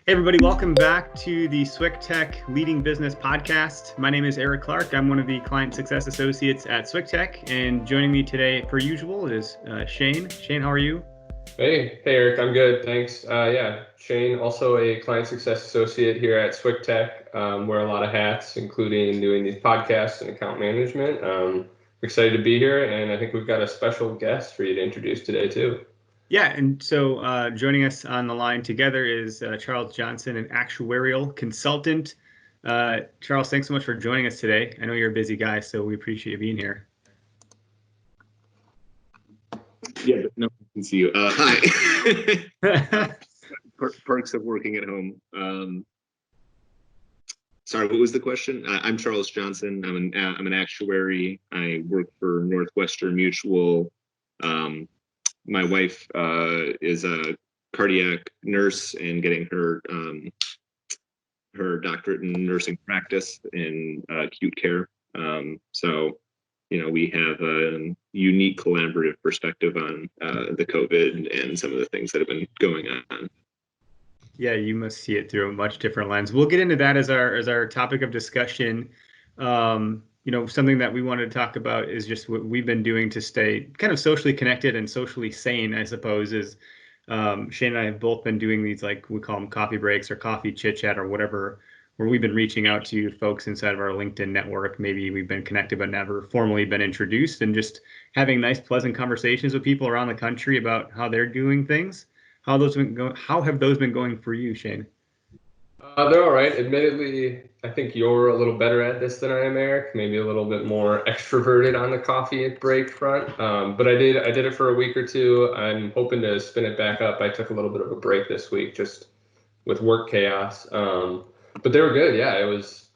Hey everybody, welcome back to the Swick Tech Leading Business Podcast. My name is Eric Clark. I'm one of the Client Success Associates at Swick Tech, and joining me today, per usual, is Shane. Shane, how are you? Hey Eric, I'm good, thanks. Shane, also a Client Success Associate here at Swick Tech. Wear a lot of hats, including doing these podcasts and account management. Excited to be here, and I think we've got a special guest for you to introduce today too. Yeah, and so joining us on the line together is Charles Johnson, an actuarial consultant. Charles, thanks so much for joining us today. I know you're a busy guy, so we appreciate you being here. Yeah, but no one can see you. Hi. Perks of working at home. Sorry, what was the question? I'm Charles Johnson. I'm an actuary. I work for Northwestern Mutual. My wife is a cardiac nurse and getting her doctorate in nursing practice in acute care. So, we have a unique collaborative perspective on the COVID and some of the things that have been going on. Yeah, you must see it through a much different lens. We'll get into that as our topic of discussion. Something that we wanted to talk about is just what we've been doing to stay kind of socially connected and socially sane, I suppose, is Shane and I have both been doing these, like we call them coffee breaks or coffee chit chat or whatever, where we've been reaching out to folks inside of our LinkedIn network. Maybe we've been connected but never formally been introduced, and just having nice, pleasant conversations with people around the country about how they're doing things. How have those been going for you, Shane? They're all right. Admittedly, I think you're a little better at this than I am, Eric. Maybe a little bit more extroverted on the coffee break front. But I did it for a week or two. I'm hoping to spin it back up. I took a little bit of a break this week just with work chaos. But they were good. Yeah, it was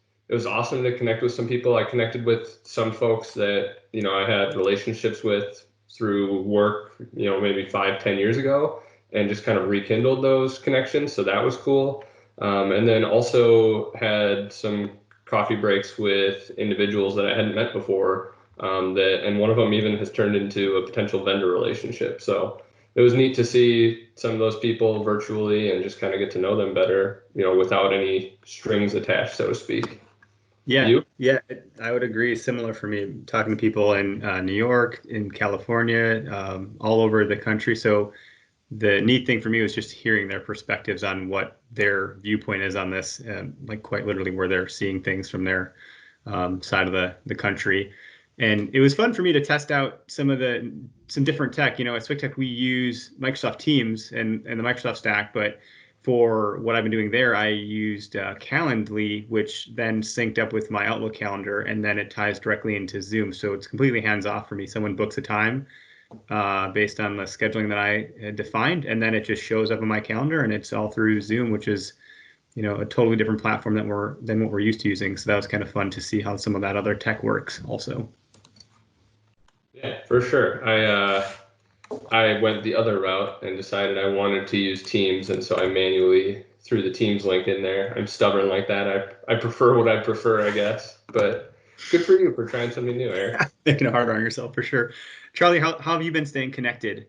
awesome to connect with some people. I connected with some folks that, I had relationships with through work, maybe 5-10 years ago, and just kind of rekindled those connections. So that was cool. And then also had some coffee breaks with individuals that I hadn't met before, and one of them even has turned into a potential vendor relationship. So it was neat to see some of those people virtually and just kind of get to know them better, without any strings attached, so to speak. Yeah, I would agree. Similar for me, talking to people in New York, in California, all over the country. So the neat thing for me was just hearing their perspectives on what their viewpoint is on this, like quite literally where they're seeing things from their side of the country. And it was fun for me to test out some different tech. At Swick Tech, we use Microsoft Teams and the Microsoft stack, but for what I've been doing there, I used Calendly, which then synced up with my Outlook calendar, and then it ties directly into Zoom. So it's completely hands-off for me. Someone books a time based on the scheduling that I had defined, and then it just shows up in my calendar, and it's all through Zoom, which is, a totally different platform than what we're used to using. So that was kind of fun to see how some of that other tech works also. Yeah, for sure. I went the other route and decided I wanted to use Teams, and so I manually threw the Teams link in there. I'm stubborn like that. I prefer what I prefer, I guess. But good for you for trying something new, Eric. Making it harder on yourself for sure. Charlie, how have you been staying connected?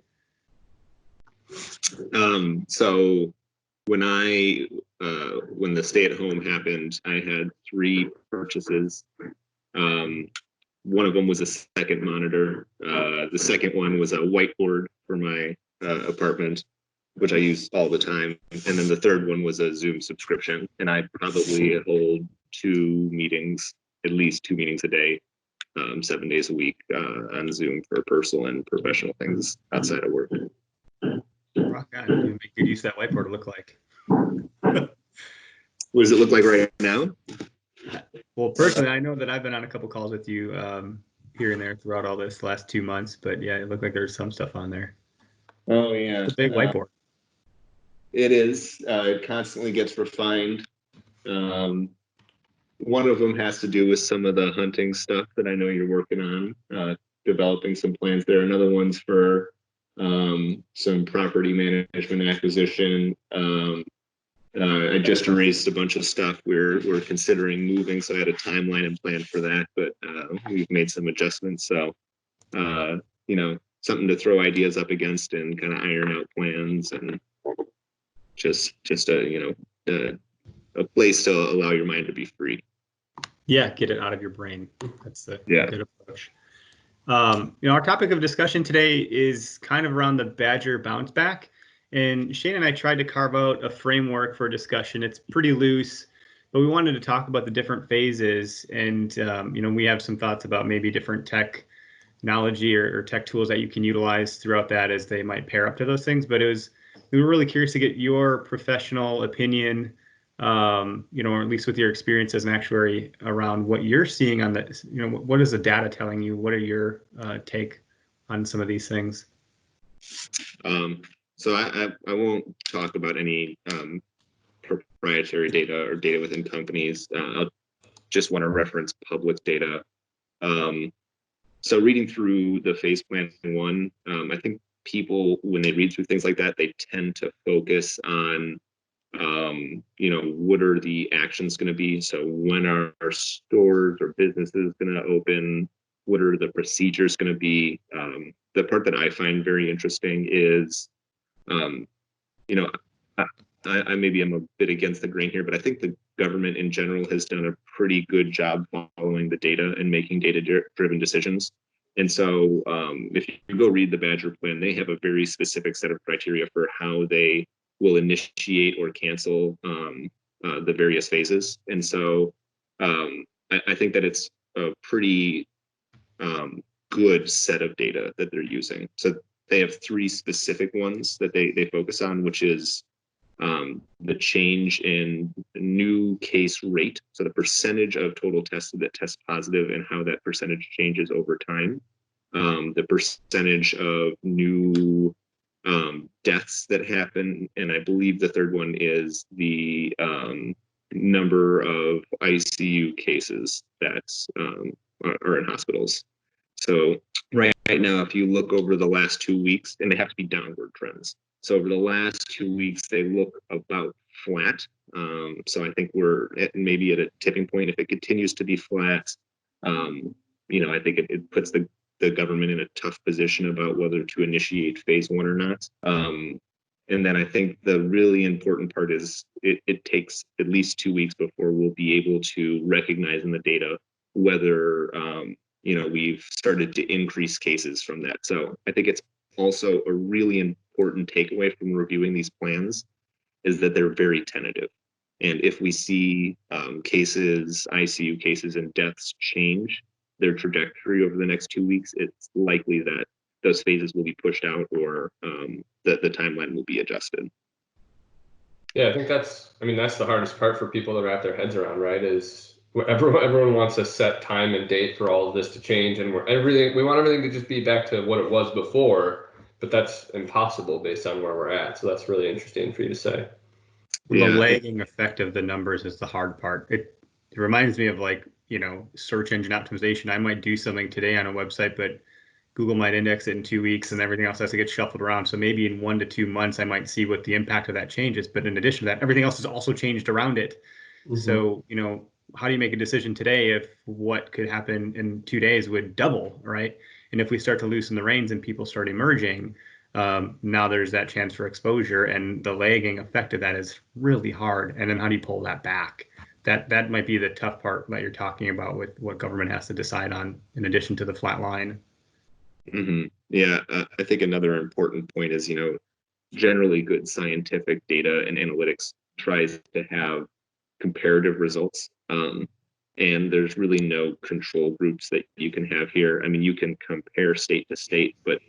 So when when the stay-at-home happened, I had 3 purchases. One of them was a second monitor. The second one was a whiteboard for my apartment, which I use all the time. And then the third one was a Zoom subscription. And I probably hold at least two meetings a day, 7 days a week on Zoom for personal and professional things outside of work. Rock on. You make good use of that whiteboard to look like. What does it look like right now? Well, personally, I know that I've been on a couple calls with you here and there throughout all this last 2 months, but yeah, it looked like there's some stuff on there. Oh yeah, it's a big whiteboard. It is. It constantly gets refined. One of them has to do with some of the hunting stuff that I know you're working on, developing some plans there. Another one's for some property management acquisition. I just erased a bunch of stuff. We're considering moving, so I had a timeline and plan for that, but we've made some adjustments. So, something to throw ideas up against and kind of iron out plans and just a place to allow your mind to be free. Yeah, get it out of your brain. That's the Yeah. good approach. Our topic of discussion today is kind of around the Badger bounce back. And Shane and I tried to carve out a framework for discussion. It's pretty loose, but we wanted to talk about the different phases. And, we have some thoughts about maybe different technology or tech tools that you can utilize throughout that as they might pair up to those things. But we were really curious to get your professional opinion, or at least with your experience as an actuary around what you're seeing on the, what is the data telling you? What are your take on some of these things? So I won't talk about any proprietary data or data within companies. I'll just want to reference public data. So reading through the phase plan one, I think people, when they read through things like that, they tend to focus on what are the actions going to be? So when are our stores or businesses going to open? What are the procedures going to be? The part that I find very interesting is, I maybe I'm a bit against the grain here, but I think the government in general has done a pretty good job following the data and making data-driven decisions. And so if you go read the Badger plan, they have a very specific set of criteria for how they will initiate or cancel the various phases. And so I think that it's a pretty good set of data that they're using. So they have three specific ones that they focus on, which is the change in new case rate. So the percentage of total tested that test positive and how that percentage changes over time. The percentage of new deaths that happen, and I believe the third one is the number of ICU cases that are in hospitals. So right now, if you look over the last 2 weeks, and they have to be downward trends. So over the last 2 weeks, they look about flat. So I think we're maybe at a tipping point. If it continues to be flat, I think it puts the government in a tough position about whether to initiate phase one or not. And then I think the really important part is it takes at least 2 weeks before we'll be able to recognize in the data whether we've started to increase cases from that. So I think it's also a really important takeaway from reviewing these plans is that they're very tentative. And if we see cases, ICU cases and deaths change their trajectory over the next 2 weeks, it's likely that those phases will be pushed out or that the timeline will be adjusted. Yeah, I think that's the hardest part for people to wrap their heads around, right? Is everyone wants a set time and date for all of this to change, and we want everything to just be back to what it was before, but that's impossible based on where we're at. So that's really interesting for you to say. The lagging effect of the numbers is the hard part. It reminds me of search engine optimization. I might do something today on a website, but Google might index it in 2 weeks and everything else has to get shuffled around. So maybe in 1 to 2 months, I might see what the impact of that change is. But in addition to that, everything else has also changed around it. Mm-hmm. So, how do you make a decision today if what could happen in 2 days would double, right? And if we start to loosen the reins and people start emerging, now there's that chance for exposure, and the lagging effect of that is really hard. And then how do you pull that back? That might be the tough part that you're talking about with what government has to decide on in addition to the flat line. Mm-hmm. Yeah, I think another important point is, generally good scientific data and analytics tries to have comparative results. And there's really no control groups that you can have here. I mean, you can compare state to state, but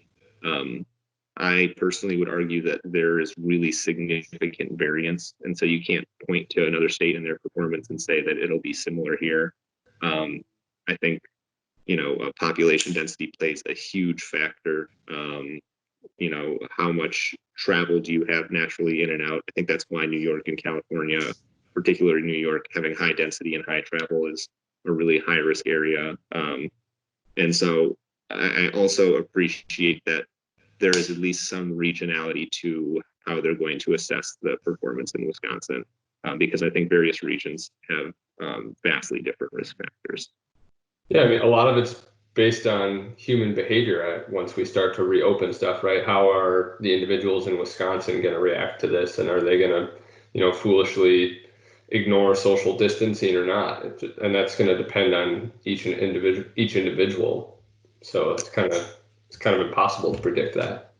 I personally would argue that there is really significant variance. And so you can't point to another state and their performance and say that it'll be similar here. I think, population density plays a huge factor. How much travel do you have naturally in and out? I think that's why New York and California, particularly New York, having high density and high travel is a really high risk area. And so I also appreciate that there is at least some regionality to how they're going to assess the performance in Wisconsin, because I think various regions have vastly different risk factors. Yeah, a lot of it's based on human behavior once we start to reopen stuff, right? How are the individuals in Wisconsin going to react to this? And are they going to foolishly ignore social distancing or not. And that's going to depend on each individual. So it's kind of impossible to predict that.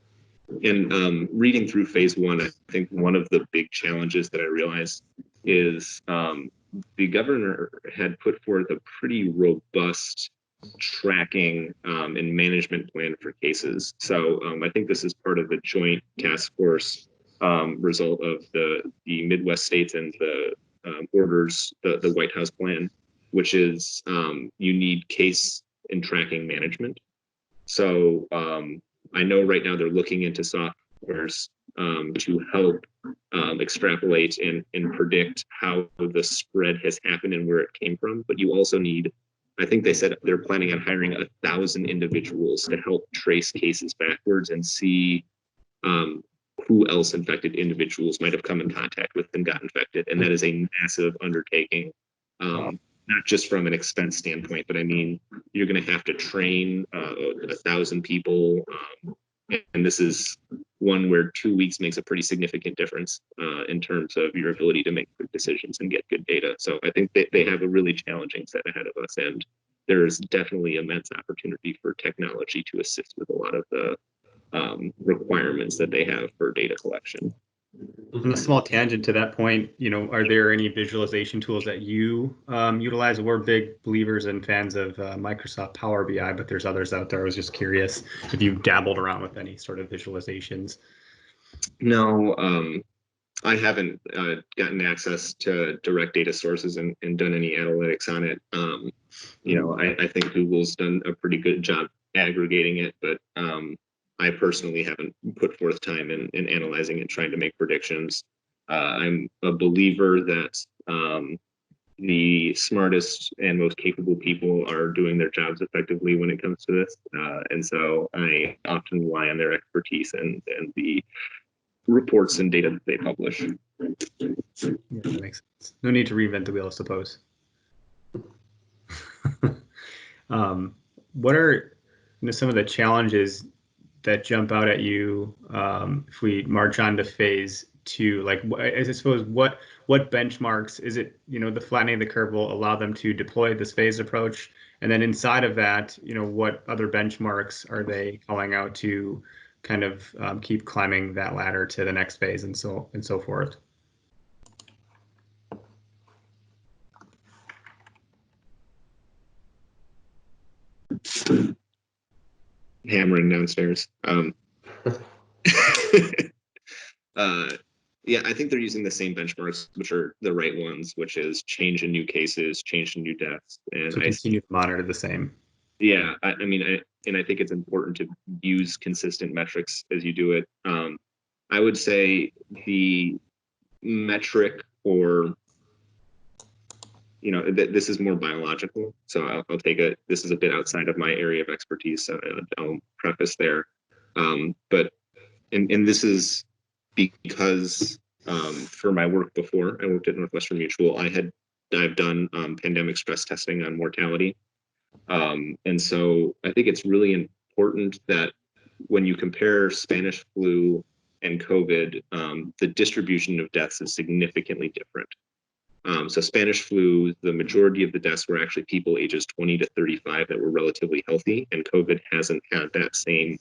And reading through phase one, I think one of the big challenges that I realized is the governor had put forth a pretty robust tracking and management plan for cases. So I think this is part of the joint task force result of the Midwest states and the orders, the White House plan, which is you need case and tracking management. So I know right now they're looking into softwares to help extrapolate and predict how the spread has happened and where it came from. But you also need, I think they said they're planning on hiring 1,000 individuals to help trace cases backwards and see who else infected individuals might have come in contact with and got infected. And that is a massive undertaking. Not just from an expense standpoint, but I mean, you're going to have to train 1,000 people. And this is one where 2 weeks makes a pretty significant difference in terms of your ability to make good decisions and get good data. So I think they have a really challenging set ahead of us. And there's definitely immense opportunity for technology to assist with a lot of the requirements that they have for data collection. On a small tangent to that point, are there any visualization tools that you utilize? We're big believers and fans of Microsoft Power BI, but there's others out there. I was just curious if you've dabbled around with any sort of visualizations. No, I haven't gotten access to direct data sources and done any analytics on it. I think Google's done a pretty good job aggregating it, but I personally haven't put forth time in analyzing and trying to make predictions. I'm a believer that the smartest and most capable people are doing their jobs effectively when it comes to this. And so I often rely on their expertise and the reports and data that they publish. Yeah, that makes sense. No need to reinvent the wheel, I suppose. What are some of the challenges that jump out at you if we march on to phase two? Like, I suppose what benchmarks is it? The flattening of the curve will allow them to deploy this phase approach, and then inside of that, what other benchmarks are they calling out to kind of keep climbing that ladder to the next phase and so forth? Hammering downstairs. Yeah, I think they're using the same benchmarks, which are the right ones, which is change in new cases, change in new deaths, and So continue to monitor the same. Yeah, I think it's important to use consistent metrics as you do it. I would say the metric, or this is more biological, so I'll take it. This is a bit outside of my area of expertise, so I'll preface there. But this is because for my work before, I worked at Northwestern Mutual. I've done pandemic stress testing on mortality. And so I think it's really important that when you compare Spanish flu and COVID, the distribution of deaths is significantly different. So Spanish flu, the majority of the deaths were actually people ages 20 to 35 that were relatively healthy, and COVID hasn't had that same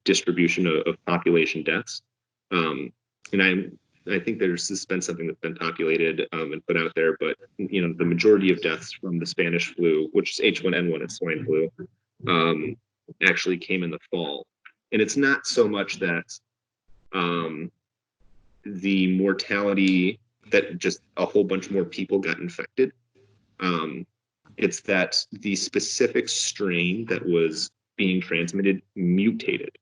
distribution of population deaths. And I think this has been something that's been populated and put out there, but the majority of deaths from the Spanish flu, which is H1N1 and swine flu, actually came in the fall. And it's not so much that the mortality, that just a whole bunch more people got infected. It's that the specific strain that was being transmitted mutated,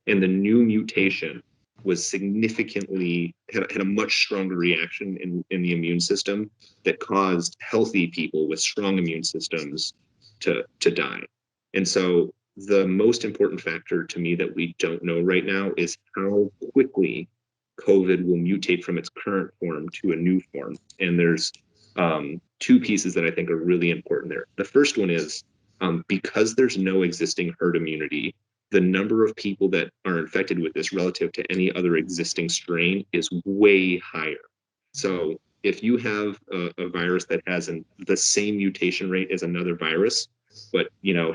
and the new mutation was significantly had a much stronger reaction in the immune system that caused healthy people with strong immune systems to die. And so the most important factor to me that we don't know right now is how quickly COVID will mutate from its current form to a new form. And there's two pieces that I think are really important there. The first one is because there's no existing herd immunity, the number of people that are infected with this relative to any other existing strain is way higher. So if you have a virus that has the same mutation rate as another virus, but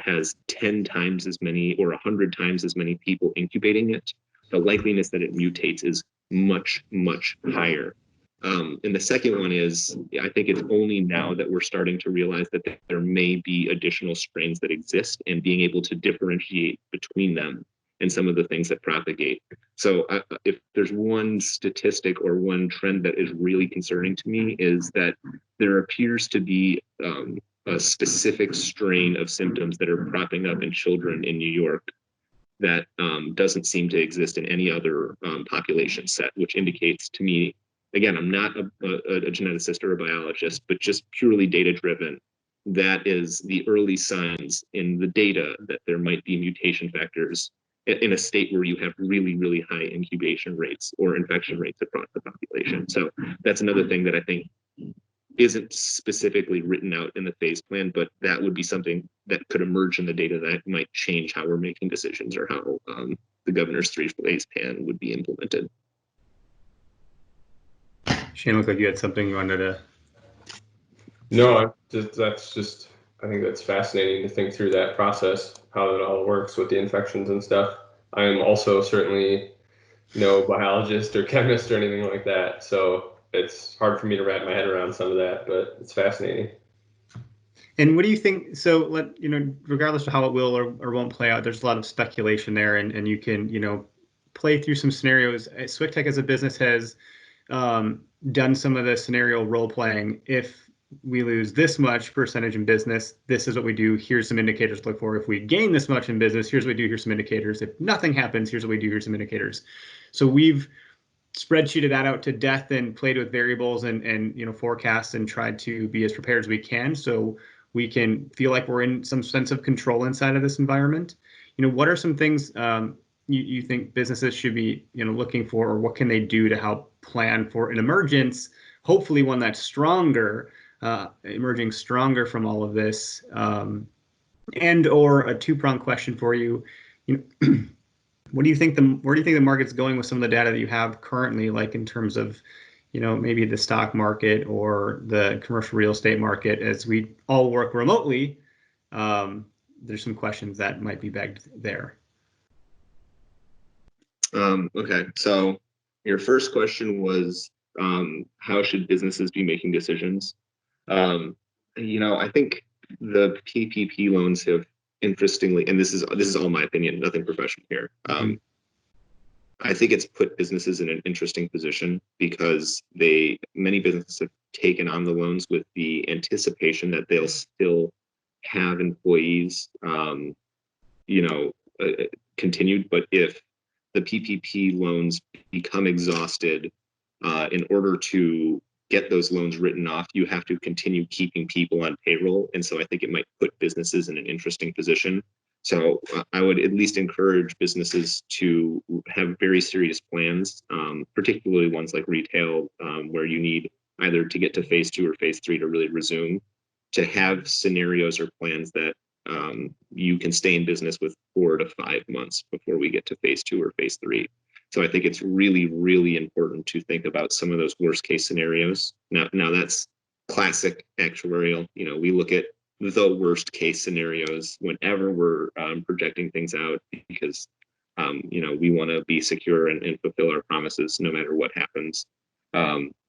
has 10 times as many or 100 times as many people incubating it, the likeliness that it mutates is much, much higher. And the second one is, I think it's only now that we're starting to realize that there may be additional strains that exist, and being able to differentiate between them and some of the things that propagate. So if there's one statistic or one trend that is really concerning to me, is that there appears to be a specific strain of symptoms that are propping up in children in New York that doesn't seem to exist in any other population set, which indicates to me, again, I'm not a geneticist or a biologist, but just purely data driven, that is the early signs in the data that there might be mutation factors in a state where you have really, really high incubation rates or infection rates across the population. So that's another thing that I think isn't specifically written out in the phase plan, but that would be something that could emerge in the data that might change how we're making decisions, or how the governor's 3-phase plan would be implemented. Shane, looked like you had something you wanted to. No, I think that's fascinating to think through that process, how it all works with the infections and stuff. I am also certainly no biologist or chemist or anything like that, so it's hard for me to wrap my head around some of that, but it's fascinating. And what do you think? So, regardless of how it will or won't play out, there's a lot of speculation there, and you can, play through some scenarios. SWCTech as a business has done some of the scenario role playing. If we lose this much percentage in business, this is what we do. Here's some indicators to look for. If we gain this much in business, here's what we do. Here's some indicators. If nothing happens, here's what we do. Here's some indicators. So we've spreadsheeted that out to death and played with variables and forecasts and tried to be as prepared as we can, so we can feel like we're in some sense of control inside of this environment. What are some things you think businesses should be looking for, or what can they do to help plan for an emergence, hopefully one that's stronger, emerging stronger from all of this? And or a two-pronged question for you. Where do you think the market's going with some of the data that you have currently, like in terms of, maybe the stock market or the commercial real estate market? As we all work remotely, there's some questions that might be begged there. Okay, so your first question was, how should businesses be making decisions? I think the PPP loans have, interestingly, and this is all my opinion, nothing professional here. I think it's put businesses in an interesting position, because many businesses have taken on the loans with the anticipation that they'll still have employees, continued. But if the PPP loans become exhausted, in order to get those loans written off, you have to continue keeping people on payroll. And so I think it might put businesses in an interesting position. So I would at least encourage businesses to have very serious plans, particularly ones like retail, where you need either to get to phase 2 or phase 3 to really resume, to have scenarios or plans that you can stay in business with 4 to 5 months before we get to phase 2 or phase 3. So I think it's really, really important to think about some of those worst case scenarios. Now that's classic actuarial. We look at the worst case scenarios whenever we're projecting things out, because we want to be secure and fulfill our promises no matter what happens.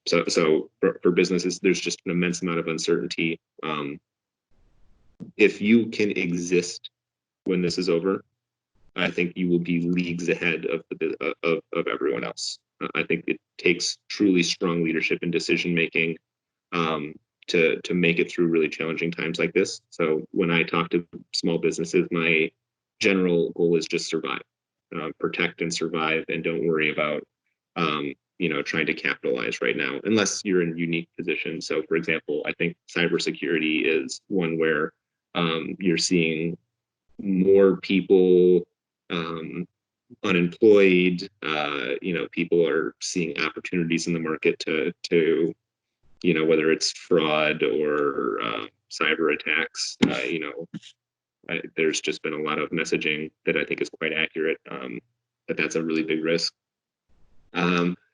So for businesses, there's just an immense amount of uncertainty. If you can exist when this is over, I think you will be leagues ahead of everyone else. I think it takes truly strong leadership and decision making to make it through really challenging times like this. So when I talk to small businesses, my general goal is just survive, protect and survive, and don't worry about trying to capitalize right now, unless you're in a unique position. So for example, I think cybersecurity is one where you're seeing more people unemployed. People are seeing opportunities in the market to whether it's fraud or cyber attacks. There's just been a lot of messaging that I think is quite accurate, but that's a really big risk.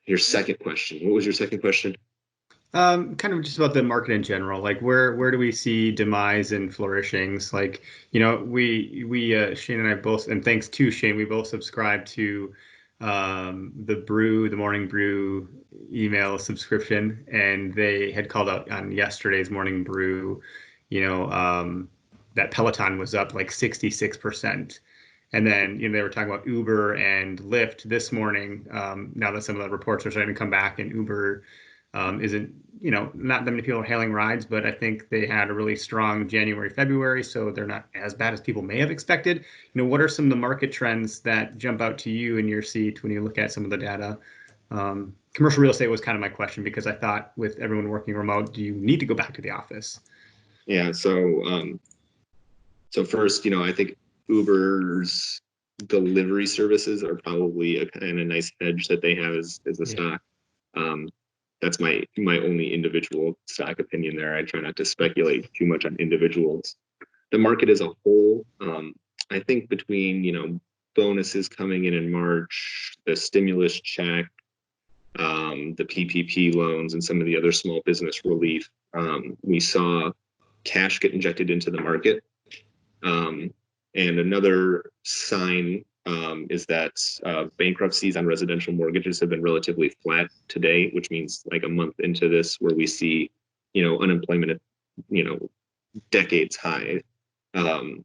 Your second question, what was your second question? Kind of just about the market in general. Like where do we see demise and flourishings? Like, we Shane and I both, and thanks to Shane, we both subscribe to the Morning Brew email subscription, and they had called out on yesterday's Morning Brew, that Peloton was up like 66%. And then, they were talking about Uber and Lyft this morning. Now that some of the reports are starting to come back, and Uber isn't, not that many people are hailing rides, but I think they had a really strong January, February, so they're not as bad as people may have expected. What are some of the market trends that jump out to you in your seat when you look at some of the data? Commercial real estate was kind of my question, because I thought with everyone working remote, do you need to go back to the office? Yeah. So first, I think Uber's delivery services are probably a kind of nice hedge that they have as a stock. That's my only individual stock opinion there. I try not to speculate too much on individuals. The market as a whole, I think between, bonuses coming in March, the stimulus check, the PPP loans, and some of the other small business relief, we saw cash get injected into the market. And another sign is that bankruptcies on residential mortgages have been relatively flat today, which means like a month into this, where we see, unemployment at, decades high,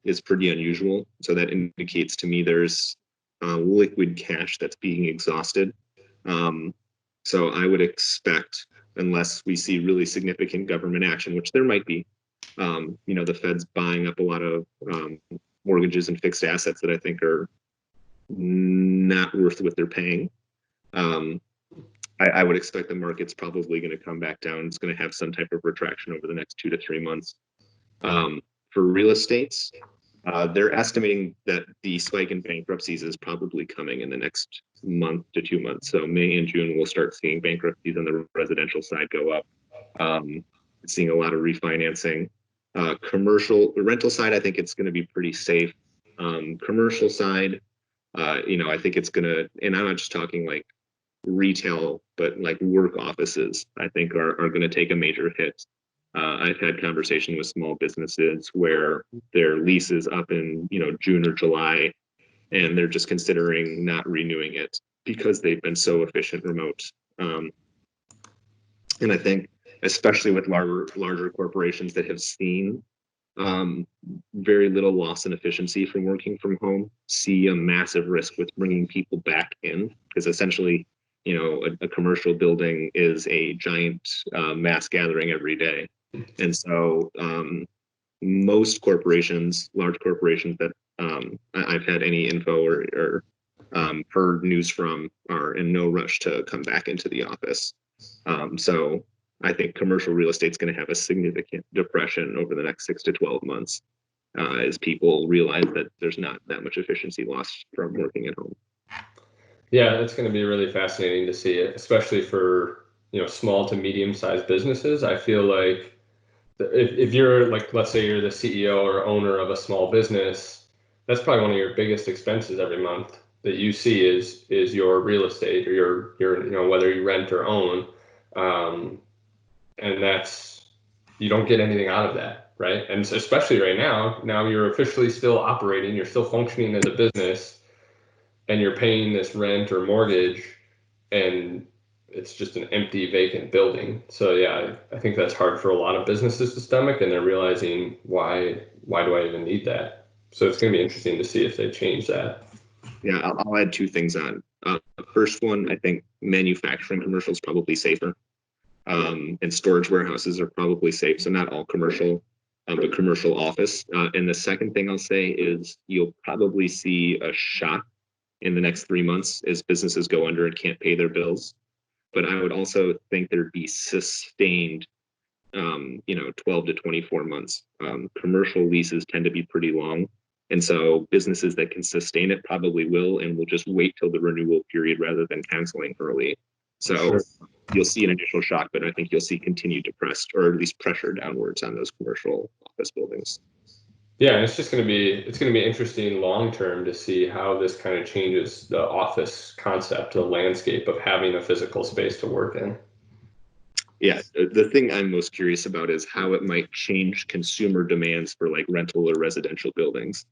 is pretty unusual. So that indicates to me there's liquid cash that's being exhausted. So I would expect, unless we see really significant government action, which there might be, the Fed's buying up a lot of mortgages and fixed assets that I think are not worth what they're paying. I would expect the market's probably going to come back down. It's going to have some type of retraction over the next 2 to 3 months. For real estates, they're estimating that the spike in bankruptcies is probably coming in the next month to 2 months. So May and June, we'll start seeing bankruptcies on the residential side go up. Seeing a lot of refinancing. The rental side, I think it's going to be pretty safe. Commercial side, I think it's going to, and I'm not just talking like retail, but like work offices, I think are going to take a major hit. I've had conversations with small businesses where their lease is up in, June or July, and they're just considering not renewing it because they've been so efficient remote. And I think, especially with larger corporations that have seen very little loss in efficiency from working from home, see a massive risk with bringing people back in, because essentially, a commercial building is a giant mass gathering every day. And so most corporations, large corporations that I've had any info or heard news from, are in no rush to come back into the office. So I think commercial real estate is going to have a significant depression over the next 6 to 12 months as people realize that there's not that much efficiency lost from working at home. Yeah, it's going to be really fascinating to see it, especially for, small to medium-sized businesses. I feel like if you're like, let's say you're the CEO or owner of a small business, that's probably one of your biggest expenses every month that you see is your real estate, or your whether you rent or own. And you don't get anything out of that, right? And so especially right now you're officially still operating, you're still functioning as a business, and you're paying this rent or mortgage, and it's just an empty, vacant building. So yeah, I think that's hard for a lot of businesses to stomach, and they're realizing why do I even need that? So it's going to be interesting to see if they change that. Yeah, I'll add 2 things on. The first one, I think manufacturing commercial is probably safer. And storage warehouses are probably safe. So not all commercial, but commercial office. And the second thing I'll say is you'll probably see a shock in the next 3 months as businesses go under and can't pay their bills. But I would also think there'd be sustained, 12 to 24 months. Commercial leases tend to be pretty long. And so businesses that can sustain it probably will, and will just wait till the renewal period rather than canceling early. So sure, you'll see an initial shock, but I think you'll see continued depressed, or at least pressure downwards on those commercial office buildings. Yeah, and it's going to be interesting long term to see how this kind of changes the office concept, the landscape of having a physical space to work in. Yeah, the thing I'm most curious about is how it might change consumer demands for like rental or residential buildings.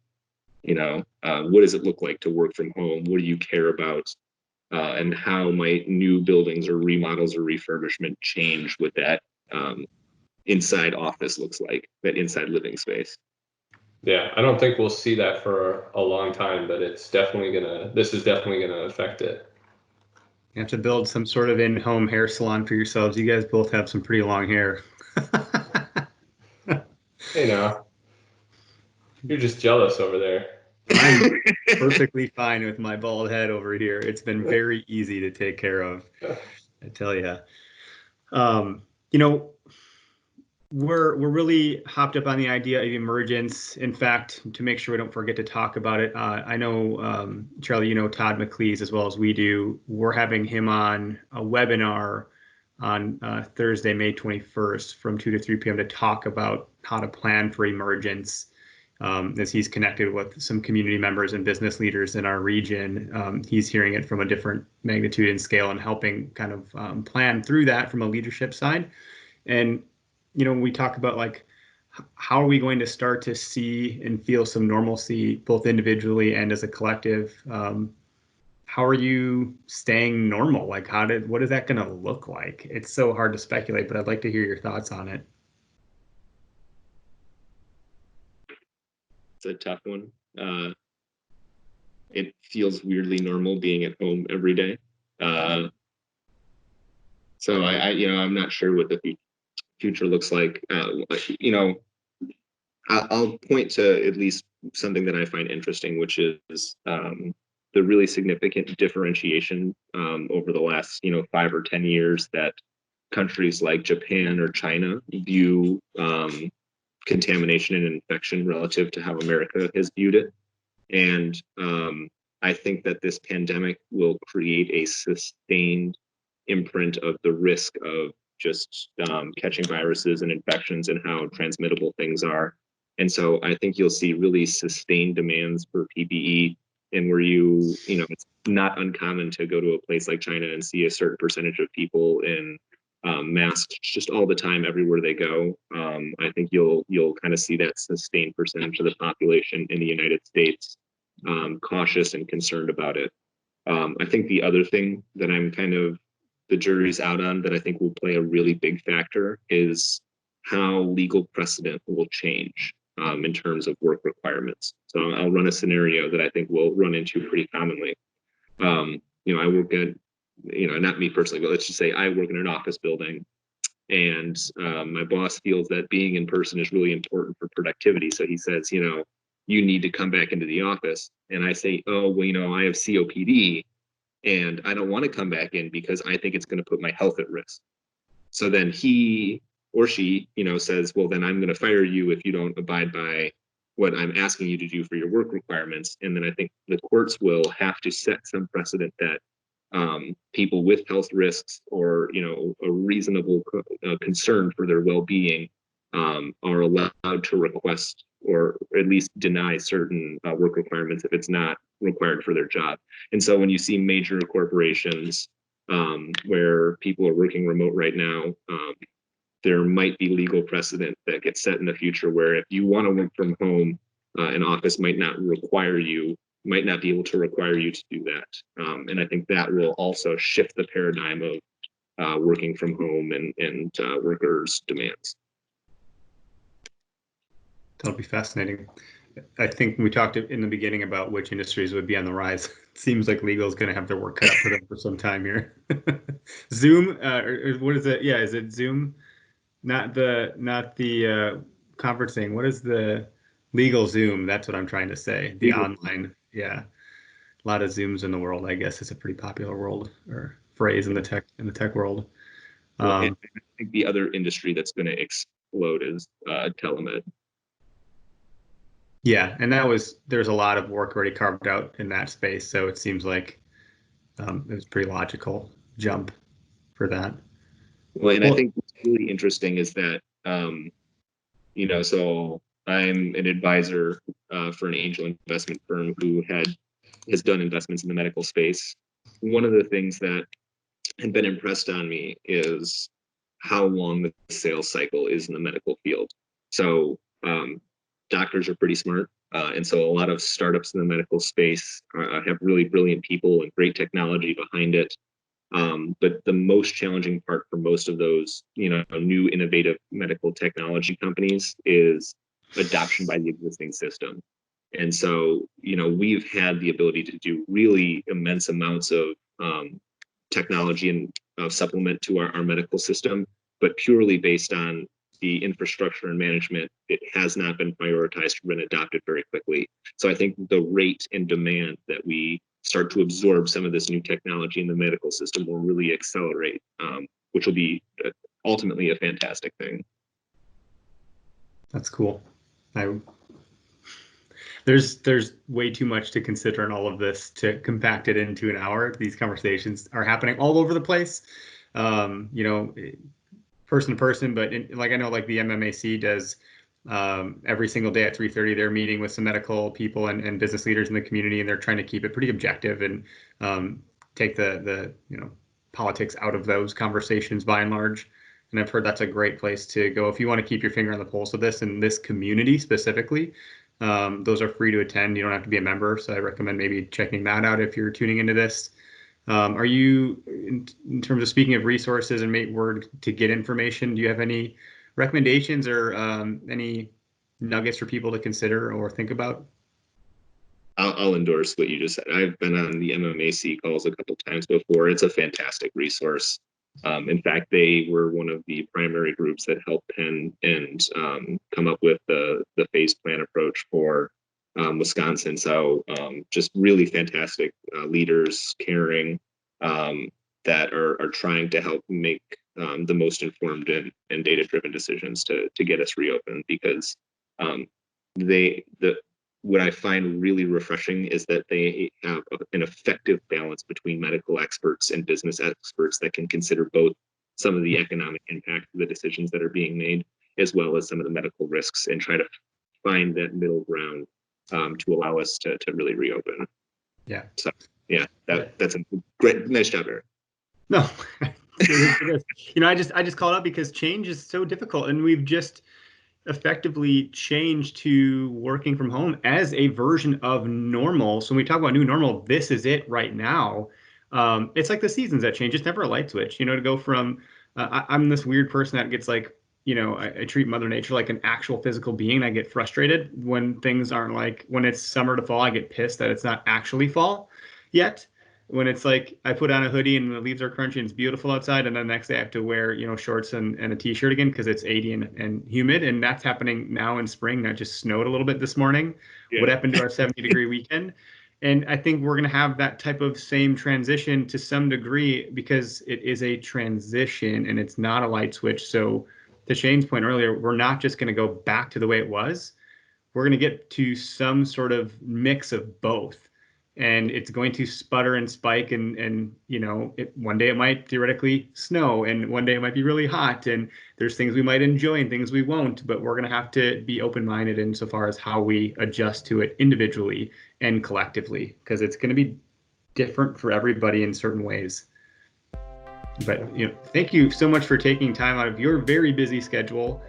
What does it look like to work from home? What do you care about? And how might new buildings or remodels or refurbishment change what that inside office looks like, that inside living space? Yeah, I don't think we'll see that for a long time, but this is definitely gonna affect it. You have to build some sort of in-home hair salon for yourselves. You guys both have some pretty long hair. Hey now, you're just jealous over there. I'm perfectly fine with my bald head over here. It's been very easy to take care of, I tell you. Um, you know, we're really hopped up on the idea of emergence. In fact, to make sure we don't forget to talk about it, I know Charlie, you know Todd McLeese as well as we do. We're having him on a webinar on Thursday, May 21st, from 2 to 3 p.m. to talk about how to plan for emergence. As he's connected with some community members and business leaders in our region, he's hearing it from a different magnitude and scale and helping kind of plan through that from a leadership side. And when we talk about like how are we going to start to see and feel some normalcy both individually and as a collective, how are you staying normal? Like what is that going to look like? It's so hard to speculate, but I'd like to hear your thoughts on it. It's a tough one. It feels weirdly normal being at home every day. So I'm not sure what the future looks like. I'll point to at least something that I find interesting, which is the really significant differentiation over the last 5 or 10 years that countries like Japan or China view contamination and infection relative to how America has viewed it. And I think that this pandemic will create a sustained imprint of the risk of just catching viruses and infections and how transmittable things are. And so I think you'll see really sustained demands for PPE, and where it's not uncommon to go to a place like China and see a certain percentage of people in masks just all the time everywhere they go. I think you'll kind of see that sustained percentage of the population in the United States cautious and concerned about it. I think the other thing that the jury's out on that I think will play a really big factor is how legal precedent will change in terms of work requirements. So I'll run a scenario that I think we'll run into pretty commonly. I work at, not me personally, but let's just say I work in an office building, and my boss feels that being in person is really important for productivity. So he says, you need to come back into the office. And I say, oh, well, I have COPD and I don't want to come back in because I think it's going to put my health at risk. So then he or she, says, well, then I'm going to fire you if you don't abide by what I'm asking you to do for your work requirements. And then I think the courts will have to set some precedent that people with health risks or, a reasonable concern for their well-being are allowed to request or at least deny certain work requirements if it's not required for their job. And so when you see major corporations where people are working remote right now, there might be legal precedent that gets set in the future where if you want to work from home, an office might not be able to require you to do that. And I think that will also shift the paradigm of working from home and workers' demands. That'll be fascinating. I think we talked in the beginning about which industries would be on the rise. It seems like legal is going to have their work cut out for them for some time here. Zoom, or what is it? Yeah, is it Zoom? Not the conferencing. What is the legal Zoom? That's what I'm trying to say. The online, yeah. A lot of Zooms in the world, I guess, is a pretty popular world or phrase in the tech world. I think the other industry that's going to explode is telemed. Yeah, and there's a lot of work already carved out in that space, so it seems like it was a pretty logical jump for that. Well, I think what's really interesting is that, so I'm an advisor for an angel investment firm who has done investments in the medical space. One of the things that had been impressed on me is how long the sales cycle is in the medical field. So doctors are pretty smart. And so a lot of startups in the medical space have really brilliant people and great technology behind it. But the most challenging part for most of those, new innovative medical technology companies is adoption by the existing system. And so, we've had the ability to do really immense amounts of technology and supplement to our medical system, but purely based on the infrastructure and management, it has not been prioritized or been adopted very quickly. So I think the rate and demand that we start to absorb some of this new technology in the medical system will really accelerate, which will be ultimately a fantastic thing. That's cool. There's way too much to consider in all of this to compact it into an hour. These conversations are happening all over the place, person to person. But I know like the MMAC does every single day at 3:30. They're meeting with some medical people and business leaders in the community, and they're trying to keep it pretty objective and take the politics out of those conversations by and large. And I've heard that's a great place to go if you want to keep your finger on the pulse of this in this community specifically. Those are free to attend. You don't have to be a member. So I recommend maybe checking that out if you're tuning into this. Are you, in terms of speaking of resources and word to get information, do you have any recommendations or any nuggets for people to consider or think about? I'll endorse what you just said. I've been on the MMAC calls a couple times before. It's a fantastic resource. In fact, they were one of the primary groups that helped pen and come up with the phase plan approach for Wisconsin. So just really fantastic leaders, caring, that are trying to help make the most informed and data-driven decisions to get us reopened, because what I find really refreshing is that they have an effective balance between medical experts and business experts that can consider both some of the economic impact of the decisions that are being made, as well as some of the medical risks, and try to find that middle ground to allow us to really reopen. Yeah. So yeah, that's a great, nice job, Eric. No, it is. I just called out because change is so difficult, and we've just effectively changed to working from home as a version of normal. So when we talk about new normal, this is it right now. It's like the seasons that change. It's never a light switch, to go from, I'm this weird person that gets like, I treat Mother Nature like an actual physical being. I get frustrated when things aren't when it's summer to fall, I get pissed that it's not actually fall yet. When it's like I put on a hoodie and the leaves are crunchy and it's beautiful outside, and then the next day I have to wear shorts and a t-shirt again because it's 80 and humid, and that's happening now in spring. That just snowed a little bit this morning. Yeah. What happened to our 70-degree weekend? And I think we're going to have that type of same transition to some degree, because it is a transition and it's not a light switch. So to Shane's point earlier, we're not just going to go back to the way it was. We're going to get to some sort of mix of both. And it's going to sputter and spike, and one day it might theoretically snow, and one day it might be really hot, and there's things we might enjoy and things we won't, but we're going to have to be open-minded insofar as how we adjust to it individually and collectively, because it's going to be different for everybody in certain ways. But thank you so much for taking time out of your very busy schedule,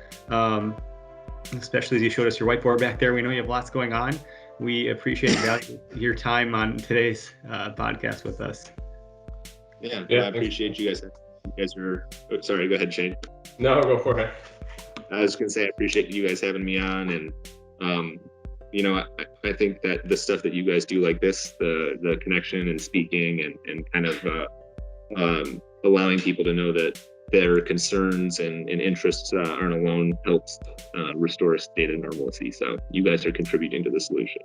especially as you showed us your whiteboard back there. We know you have lots going on. We appreciate your time on today's podcast with us. Yeah, I appreciate you guys. You guys are. Oh, sorry, go ahead, Shane. No, go for it. I was going to say I appreciate you guys having me on, and I think that the stuff that you guys do like this, the connection and speaking and kind of allowing people to know that their concerns and interests aren't alone, helps restore a state of normalcy. So you guys are contributing to the solution.